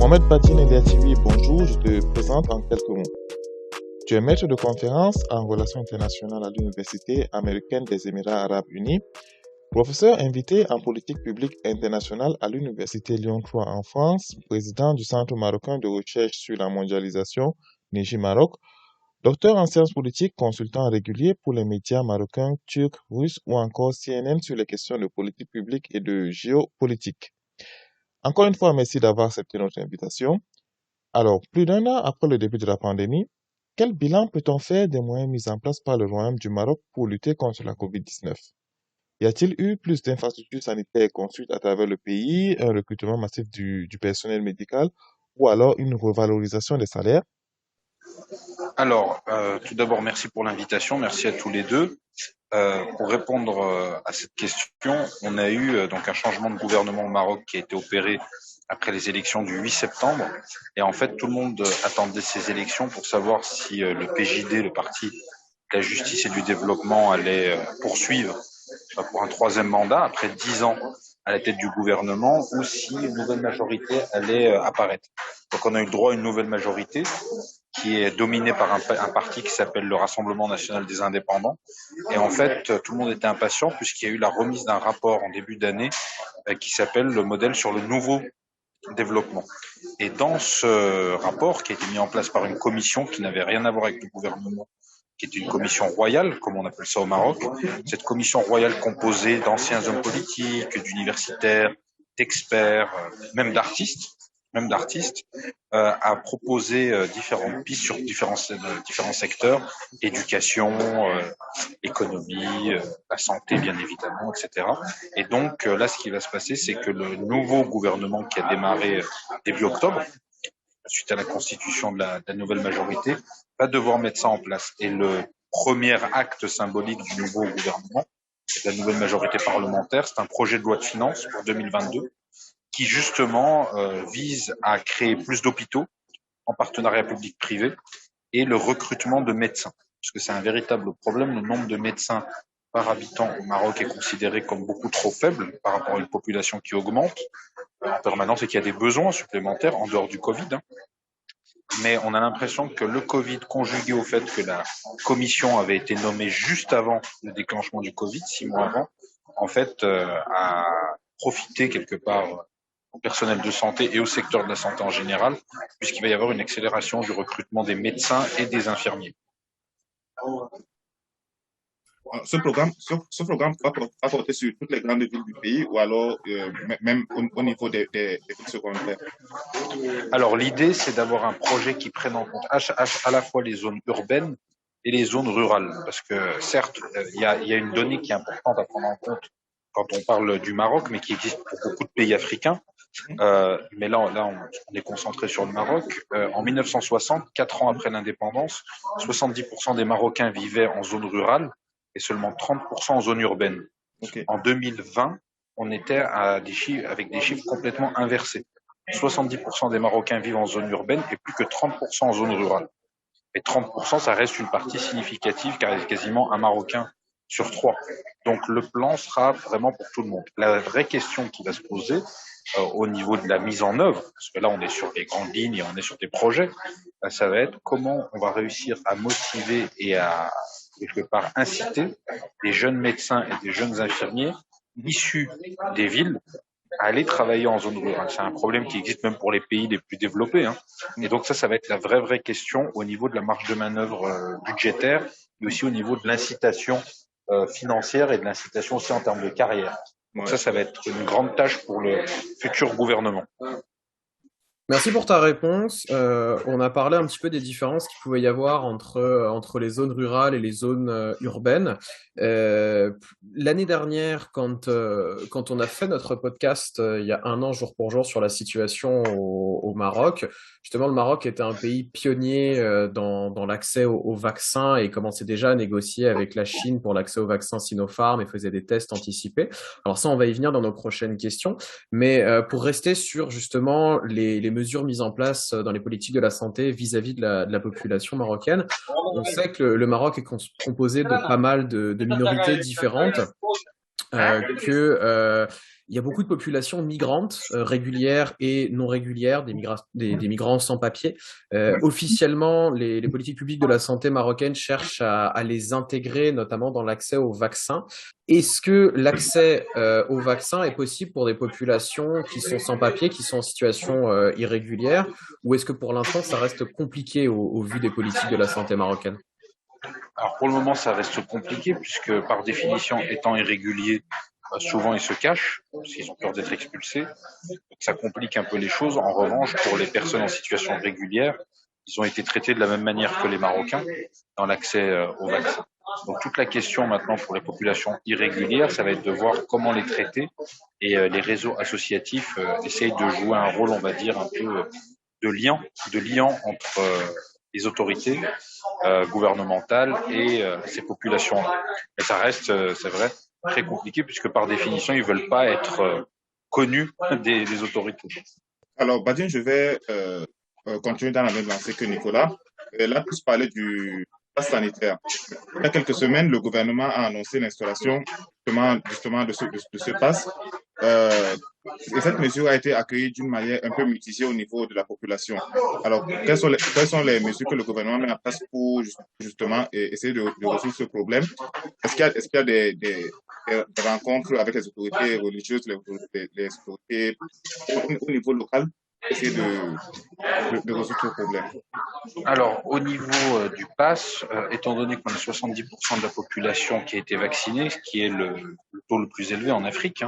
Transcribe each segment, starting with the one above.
Mohamed Badine Eliativi, bonjour, je te présente en quelques mots. Tu es maître de conférence en relations internationales à l'Université américaine des Émirats arabes unis, professeur invité en politique publique internationale à l'Université Lyon 3 en France, président du Centre marocain de recherche sur la mondialisation, Niji Maroc, docteur en sciences politiques, consultant régulier pour les médias marocains, turcs, russes ou encore CNN sur les questions de politique publique et de géopolitique. Encore une fois, merci d'avoir accepté notre invitation. Alors, plus d'un an après le début de la pandémie, quel bilan peut-on faire des moyens mis en place par le Royaume du Maroc pour lutter contre la COVID-19? Y a-t-il eu plus d'infrastructures sanitaires construites à travers le pays, un recrutement massif du personnel médical ou alors une revalorisation des salaires? Alors, tout d'abord, merci pour l'invitation, merci à tous les deux. Pour répondre à cette question, on a eu donc un changement de gouvernement au Maroc qui a été opéré après les élections du 8 septembre. Et en fait, tout le monde attendait ces élections pour savoir si le PJD, le Parti de la Justice et du Développement, allait poursuivre pour un troisième mandat après 10 ans à la tête du gouvernement ou si une nouvelle majorité allait apparaître. Donc on a eu le droit à une nouvelle majorité qui est dominée par un parti qui s'appelle le Rassemblement national des indépendants. Et en fait, tout le monde était impatient puisqu'il y a eu la remise d'un rapport en début d'année qui s'appelle le modèle sur le nouveau développement. Et dans ce rapport qui a été mis en place par une commission qui n'avait rien à voir avec le gouvernement, qui était une commission royale, comme on appelle ça au Maroc, cette commission royale composée d'anciens hommes politiques, d'universitaires, d'experts, même d'artistes, a proposé différentes pistes sur différents secteurs, éducation, économie, la santé bien évidemment, etc. Et donc là, ce qui va se passer, c'est que le nouveau gouvernement qui a démarré début octobre, suite à la constitution de la nouvelle majorité, va devoir mettre ça en place. Et le premier acte symbolique du nouveau gouvernement, de la nouvelle majorité parlementaire, c'est un projet de loi de finances pour 2022 qui justement vise à créer plus d'hôpitaux en partenariat public-privé et le recrutement de médecins. Parce que c'est un véritable problème, le nombre de médecins par habitant au Maroc est considéré comme beaucoup trop faible par rapport à une population qui augmente en permanence et qui a des besoins supplémentaires en dehors du Covid. Mais on a l'impression que le Covid, conjugué au fait que la commission avait été nommée juste avant le déclenchement du Covid, 6 mois avant, en fait, a profité quelque part au personnel de santé et au secteur de la santé en général, puisqu'il va y avoir une accélération du recrutement des médecins et des infirmiers. Ce programme va porter sur toutes les grandes villes du pays ou alors même au niveau des villes secondaires? Alors l'idée, c'est d'avoir un projet qui prenne en compte à la fois les zones urbaines et les zones rurales. Parce que certes, il y a une donnée qui est importante à prendre en compte quand on parle du Maroc, mais qui existe pour beaucoup de pays africains. Mais là, on est concentré sur le Maroc. En 1960, 4 ans après l'indépendance, 70% des Marocains vivaient en zone rurale et seulement 30% en zone urbaine. Okay. En 2020, on était avec des chiffres complètement inversés. 70% des Marocains vivent en zone urbaine et plus que 30% en zone rurale. Et 30%, ça reste une partie significative car il y a quasiment un Marocain sur 3. Donc le plan sera vraiment pour tout le monde. La vraie question qui va se poser au niveau de la mise en œuvre, parce que là on est sur des grandes lignes et on est sur des projets, ça va être comment on va réussir à motiver et à quelque part inciter des jeunes médecins et des jeunes infirmiers issus des villes à aller travailler en zone rurale. C'est un problème qui existe même pour les pays les plus développés. Et donc ça va être la vraie question au niveau de la marge de manœuvre budgétaire, mais aussi au niveau de l'incitation financière et de l'incitation aussi en termes de carrière. Donc ça va être une grande tâche pour le futur gouvernement. Merci pour ta réponse. On a parlé un petit peu des différences qu'il pouvait y avoir entre les zones rurales et les zones urbaines. L'année dernière, quand on a fait notre podcast il y a un an jour pour jour sur la situation au Maroc, justement le Maroc était un pays pionnier dans l'accès aux vaccins et commençait déjà à négocier avec la Chine pour l'accès aux vaccins Sinopharm et faisait des tests anticipés. Alors ça, on va y venir dans nos prochaines questions. Mais pour rester sur justement les mesures mises en place dans les politiques de la santé vis-à-vis de la population marocaine. On sait que le Maroc est composé de pas mal de minorités différentes, il y a beaucoup de populations migrantes, régulières et non régulières, des migrants sans papier. Officiellement, les politiques publiques de la santé marocaine cherchent à les intégrer, notamment dans l'accès aux vaccins. Est-ce que l'accès aux vaccins est possible pour des populations qui sont sans papier, qui sont en situation irrégulière, ou est-ce que pour l'instant, ça reste compliqué au vu des politiques de la santé marocaine? Alors pour le moment, ça reste compliqué puisque par définition, étant irréguliers, souvent ils se cachent parce qu'ils ont peur d'être expulsés. Donc ça complique un peu les choses. En revanche, pour les personnes en situation régulière, ils ont été traités de la même manière que les Marocains dans l'accès aux vaccins. Donc toute la question maintenant pour les populations irrégulières, ça va être de voir comment les traiter et les réseaux associatifs essayent de jouer un rôle, on va dire, un peu de liant entre les autorités gouvernementales et ces populations. Mais ça reste, c'est vrai, très compliqué puisque par définition, ils veulent pas être connus des autorités. Alors, Badine, je vais continuer dans la même lancée que Nicolas. Là, plus parler du pass sanitaire. Il y a quelques semaines, le gouvernement a annoncé l'installation justement de ce pass. Et cette mesure a été accueillie d'une manière un peu mitigée au niveau de la population. Alors, quelles sont les mesures que le gouvernement met en place pour justement essayer de résoudre ce problème? Est-ce qu'il y a des rencontres avec les autorités religieuses, les autorités au niveau local, essayer de résoudre ce problème? Alors, au niveau du pass, étant donné qu'on a 70% de la population qui a été vaccinée, ce qui est le taux le plus élevé en Afrique,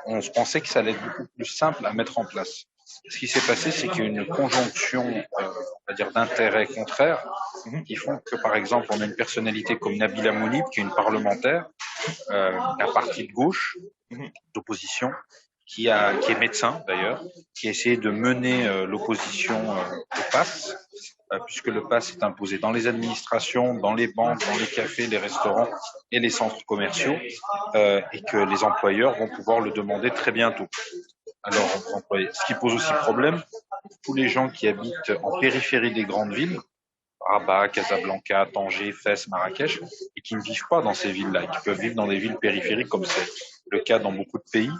on se pensait que ça allait être beaucoup plus simple à mettre en place. Ce qui s'est passé, c'est qu'il y a une conjonction, on va dire, d'intérêts contraires qui font que, par exemple, on a une personnalité comme Nabila Mounib, qui est une parlementaire d'un parti de gauche, d'opposition, qui est médecin d'ailleurs, qui a essayé de mener l'opposition au pass, puisque le pass est imposé dans les administrations, dans les banques, dans les cafés, les restaurants et les centres commerciaux, et que les employeurs vont pouvoir le demander très bientôt à leurs employés. Ce qui pose aussi problème pour tous les gens qui habitent en périphérie des grandes villes, Rabat, Casablanca, Tanger, Fès, Marrakech, et qui ne vivent pas dans ces villes-là, et qui peuvent vivre dans des villes périphériques comme c'est le cas dans beaucoup de pays.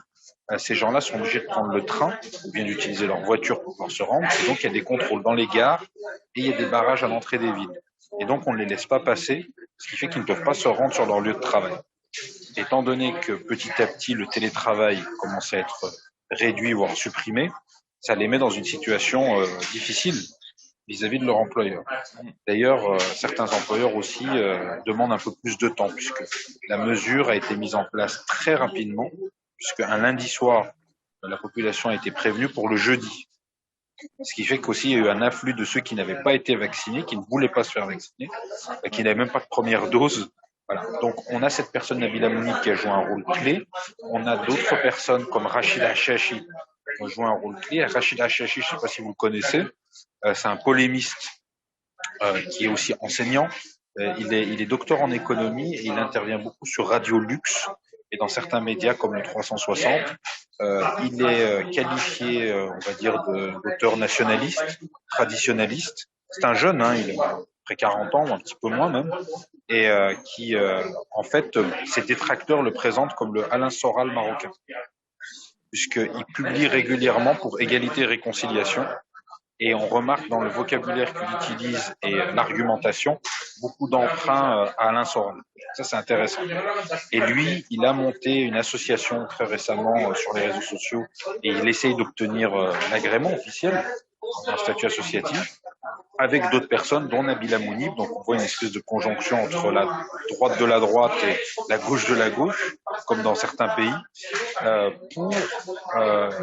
Ces gens-là sont obligés de prendre le train ou bien d'utiliser leur voiture pour pouvoir se rendre. Et donc, il y a des contrôles dans les gares et il y a des barrages à l'entrée des villes. Et donc, on ne les laisse pas passer, ce qui fait qu'ils ne peuvent pas se rendre sur leur lieu de travail. Étant donné que petit à petit, le télétravail commence à être réduit, voire supprimé, ça les met dans une situation difficile vis-à-vis de leur employeur. D'ailleurs, certains employeurs aussi demandent un peu plus de temps puisque la mesure a été mise en place très rapidement, puisque un lundi soir, la population a été prévenue pour le jeudi. Ce qui fait qu'aussi il y a eu un afflux de ceux qui n'avaient pas été vaccinés, qui ne voulaient pas se faire vacciner, qui n'avaient même pas de première dose. Voilà. Donc on a cette personne Nabila Mounib qui a joué un rôle clé. On a d'autres personnes comme Rachida Hachachi qui ont joué un rôle clé. Rachida Hachachi, je ne sais pas si vous le connaissez, c'est un polémiste qui est aussi enseignant. Il est docteur en économie et il intervient beaucoup sur Radio Lux et dans certains médias comme le 360. Il est qualifié, on va dire, d'auteur nationaliste, traditionnaliste. C'est un jeune, il a près 40 ans ou un petit peu moins même, et qui, en fait, ses détracteurs le présentent comme le Alain Soral marocain, puisqu'il publie régulièrement pour Égalité et Réconciliation. Et on remarque dans le vocabulaire qu'il utilise et l'argumentation beaucoup d'emprunts à Alain Soral. Ça, c'est intéressant. Et lui, il a monté une association très récemment sur les réseaux sociaux et il essaye d'obtenir l'agrément officiel d'un statut associatif avec d'autres personnes, dont Nabila Mounib. Donc, on voit une espèce de conjonction entre la droite de la droite et la gauche de la gauche, comme dans certains pays, pour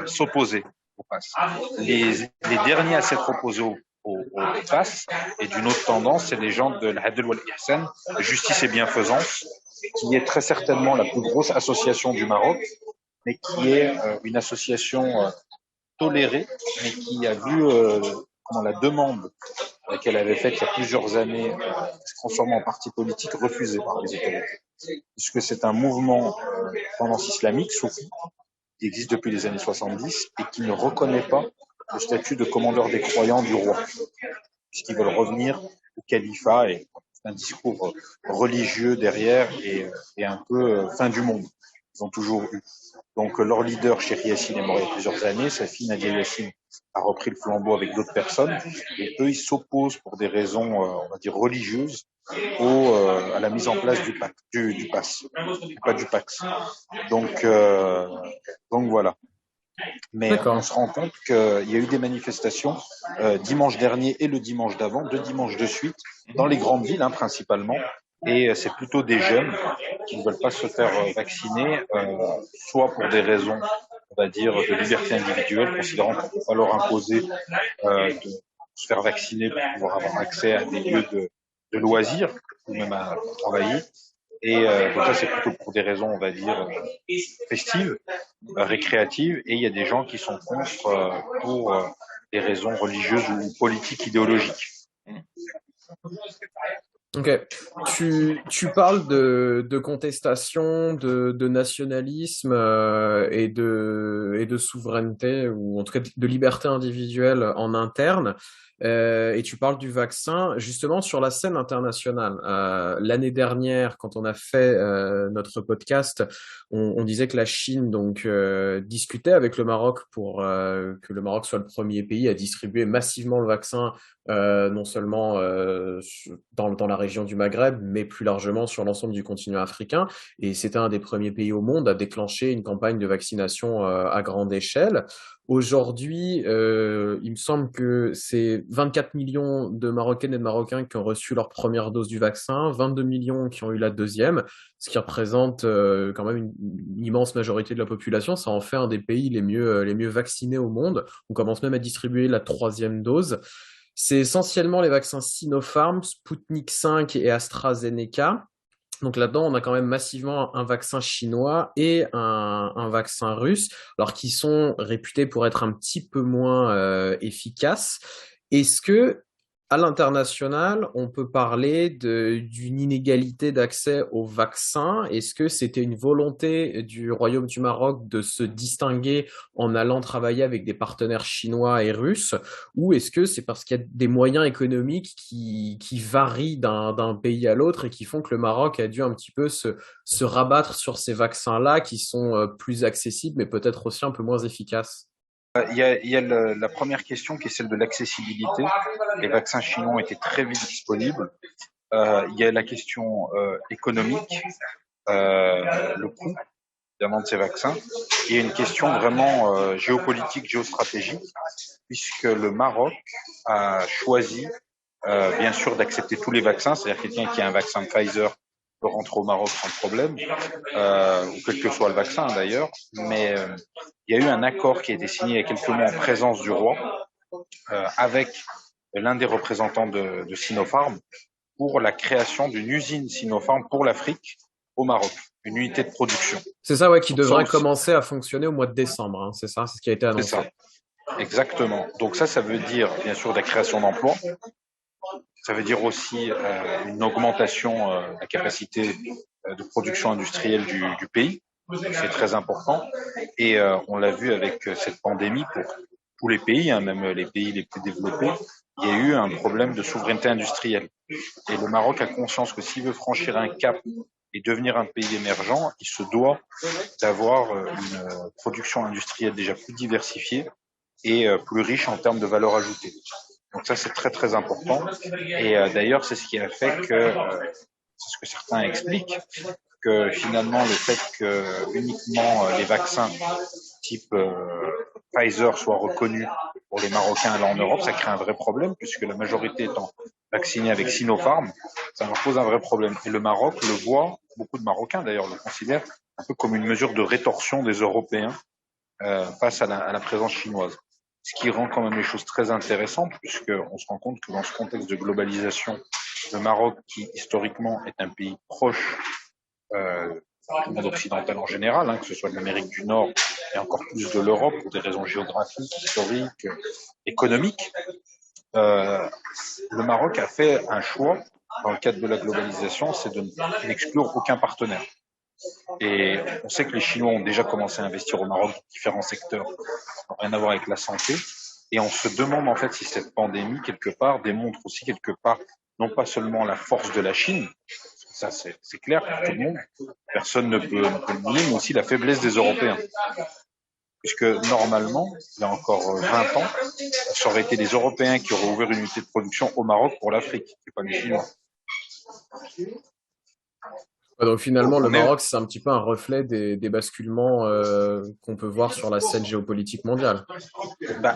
s'opposer au pass. Les derniers à s'être opposés au pass et d'une autre tendance, c'est les gens de l'Adl wal Ihsan, Justice et Bienfaisance, qui est très certainement la plus grosse association du Maroc, mais qui est une association tolérée, mais qui a vu comment la demande qu'elle avait faite il y a plusieurs années, se transformer en parti politique, refusée par les autorités. Puisque c'est un mouvement tendance islamique, soufi, qui existe depuis les années 70 et qui ne reconnaît pas le statut de commandeur des croyants du roi, puisqu'ils veulent revenir au califat et un discours religieux derrière et un peu fin du monde. Ils ont toujours eu. Donc leur leader, Cheikh Yassine, est mort il y a plusieurs années. Sa fille Nadia Yassine a repris le flambeau avec d'autres personnes. Et eux, ils s'opposent pour des raisons, on va dire, religieuses à la mise en place du PAS, pas du PAX. Donc voilà. Mais on se rend compte qu'il y a eu des manifestations dimanche dernier et le dimanche d'avant, 2 dimanches de suite, dans les grandes villes principalement. Et c'est plutôt des jeunes qui ne veulent pas se faire vacciner, soit pour des raisons, on va dire, de liberté individuelle, considérant qu'on ne peut pas leur imposer de se faire vacciner pour pouvoir avoir accès à des lieux de loisirs ou même à travailler. Et donc ça, c'est plutôt pour des raisons, on va dire, festives, récréatives. Et il y a des gens qui sont contre pour des raisons religieuses ou politiques, idéologiques. Ok. Tu parles de contestation, de nationalisme et de souveraineté, ou en tout cas de liberté individuelle en interne. Et tu parles du vaccin justement sur la scène internationale. L'année dernière, quand on a fait notre podcast, on disait que la Chine donc discutait avec le Maroc pour que le Maroc soit le premier pays à distribuer massivement le vaccin, non seulement dans la région du Maghreb, mais plus largement sur l'ensemble du continent africain. Et c'était un des premiers pays au monde à déclencher une campagne de vaccination à grande échelle. Aujourd'hui, il me semble que c'est 24 millions de Marocaines et de Marocains qui ont reçu leur première dose du vaccin, 22 millions qui ont eu la deuxième, ce qui représente quand même une immense majorité de la population. Ça en fait un des pays les mieux vaccinés au monde. On commence même à distribuer la troisième dose. C'est essentiellement les vaccins Sinopharm, Sputnik 5 et AstraZeneca. Donc là-dedans, on a quand même massivement un vaccin chinois et un vaccin russe, alors qui sont réputés pour être un petit peu moins efficaces. Est-ce que, à l'international, on peut parler d'une inégalité d'accès aux vaccins? Est-ce que c'était une volonté du Royaume du Maroc de se distinguer en allant travailler avec des partenaires chinois et russes? Ou est-ce que c'est parce qu'il y a des moyens économiques qui varient d'un pays à l'autre et qui font que le Maroc a dû un petit peu se rabattre sur ces vaccins-là qui sont plus accessibles, mais peut-être aussi un peu moins efficaces? Il y a la première question qui est celle de l'accessibilité. Les vaccins chinois étaient très vite disponibles. Il y a la question économique, le coût évidemment de ces vaccins. Il y a une question vraiment géopolitique, géostratégique, puisque le Maroc a choisi bien sûr d'accepter tous les vaccins, c'est-à-dire quelqu'un qui a un vaccin Pfizer peut rentrer au Maroc sans problème, ou quel que soit le vaccin d'ailleurs, mais il y a eu un accord qui a été signé il y a quelques mois en présence du roi avec l'un des représentants de Sinopharm pour la création d'une usine Sinopharm pour l'Afrique au Maroc, une unité de production. C'est ça, ouais, qui devrait commencer à fonctionner au mois de décembre, hein, c'est ça, c'est ce qui a été annoncé. C'est ça, exactement. Donc ça veut dire bien sûr de la création d'emplois. Ça veut dire aussi une augmentation de la capacité de production industrielle du pays. C'est très important. Et on l'a vu avec cette pandémie pour tous les pays, hein, même les pays les plus développés, il y a eu un problème de souveraineté industrielle. Et le Maroc a conscience que s'il veut franchir un cap et devenir un pays émergent, il se doit d'avoir une production industrielle déjà plus diversifiée et plus riche en termes de valeur ajoutée. Donc ça, c'est très très important. Et d'ailleurs, c'est ce qui a fait que, c'est ce que certains expliquent, que finalement le fait que uniquement les vaccins type Pfizer soient reconnus pour les Marocains allant en Europe, ça crée un vrai problème, puisque la majorité étant vaccinée avec Sinopharm, ça leur pose un vrai problème. Et le Maroc le voit, beaucoup de Marocains d'ailleurs le considèrent un peu comme une mesure de rétorsion des Européens face à la présence chinoise. Ce qui rend quand même les choses très intéressantes, puisqu'on se rend compte que dans ce contexte de globalisation, le Maroc, qui historiquement est un pays proche du monde occidental en général, hein, que ce soit de l'Amérique du Nord et encore plus de l'Europe, pour des raisons géographiques, historiques, économiques, le Maroc a fait un choix, dans le cadre de la globalisation, c'est de n'exclure aucun partenaire. Et on sait que les Chinois ont déjà commencé à investir au Maroc dans différents secteurs qui n'ont rien à voir avec la santé. Et on se demande en fait si cette pandémie, quelque part, démontre aussi quelque part, non pas seulement la force de la Chine, Ça, c'est clair pour tout le monde. Personne ne peut le nier, mais aussi la faiblesse des Européens. Puisque normalement, il y a encore 20 ans, ça aurait été les Européens qui auraient ouvert une unité de production au Maroc pour l'Afrique, et pas les Chinois. Donc finalement, le Maroc, c'est un petit peu un reflet des basculements qu'on peut voir sur la scène géopolitique mondiale.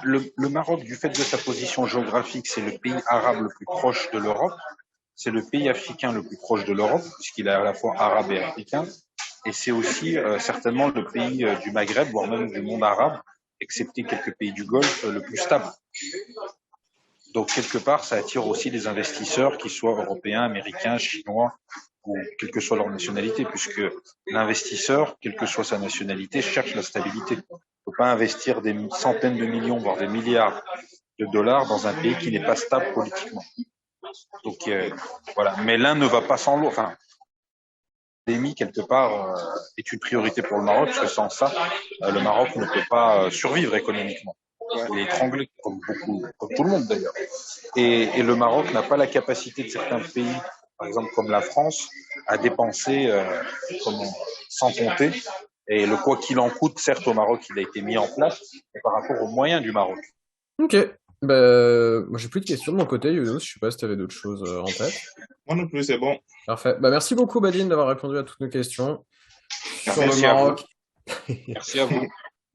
Le Maroc, du fait de sa position géographique, c'est le pays arabe le plus proche de l'Europe. C'est le pays africain le plus proche de l'Europe, puisqu'il est à la fois arabe et africain. Et c'est aussi certainement le pays du Maghreb, voire même du monde arabe, excepté quelques pays du Golfe, le plus stable. Donc quelque part, ça attire aussi des investisseurs, qu'ils soient européens, américains, chinois, ou quelle que soit leur nationalité, puisque l'investisseur, quelle que soit sa nationalité, cherche la stabilité. Il ne peut pas investir des centaines de millions, voire des milliards de dollars dans un pays qui n'est pas stable politiquement. Donc voilà, mais l'un ne va pas sans l'autre. Enfin, l'économie, quelque part, est une priorité pour le Maroc, parce que sans ça, le Maroc ne peut pas survivre économiquement. Il est étranglé, comme tout le monde d'ailleurs. Et le Maroc n'a pas la capacité de certains pays, par exemple comme la France, à dépenser sans compter. Et le quoi qu'il en coûte, certes au Maroc, il a été mis en place, mais par rapport aux moyens du Maroc. Ok. Moi, j'ai plus de questions de mon côté, Younous. Je sais pas si tu avais d'autres choses en tête. Moi non plus, c'est bon. Parfait. Merci beaucoup, Badine, d'avoir répondu à toutes nos questions sur Merci le Maroc. Merci à vous.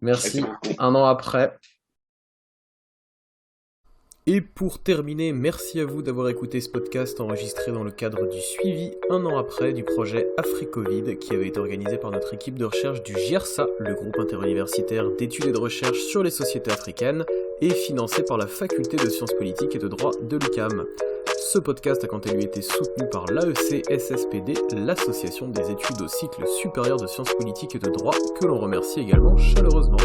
Merci. Un an après. Et pour terminer, merci à vous d'avoir écouté ce podcast enregistré dans le cadre du suivi un an après du projet Africovid qui avait été organisé par notre équipe de recherche du GIRSA, le groupe interuniversitaire d'études et de recherche sur les sociétés africaines, et financé par la faculté de sciences politiques et de droit de l'UQAM. Ce podcast a quant à lui été soutenu par l'AEC-SSPD, l'association des études au cycle supérieur de sciences politiques et de droit, que l'on remercie également chaleureusement.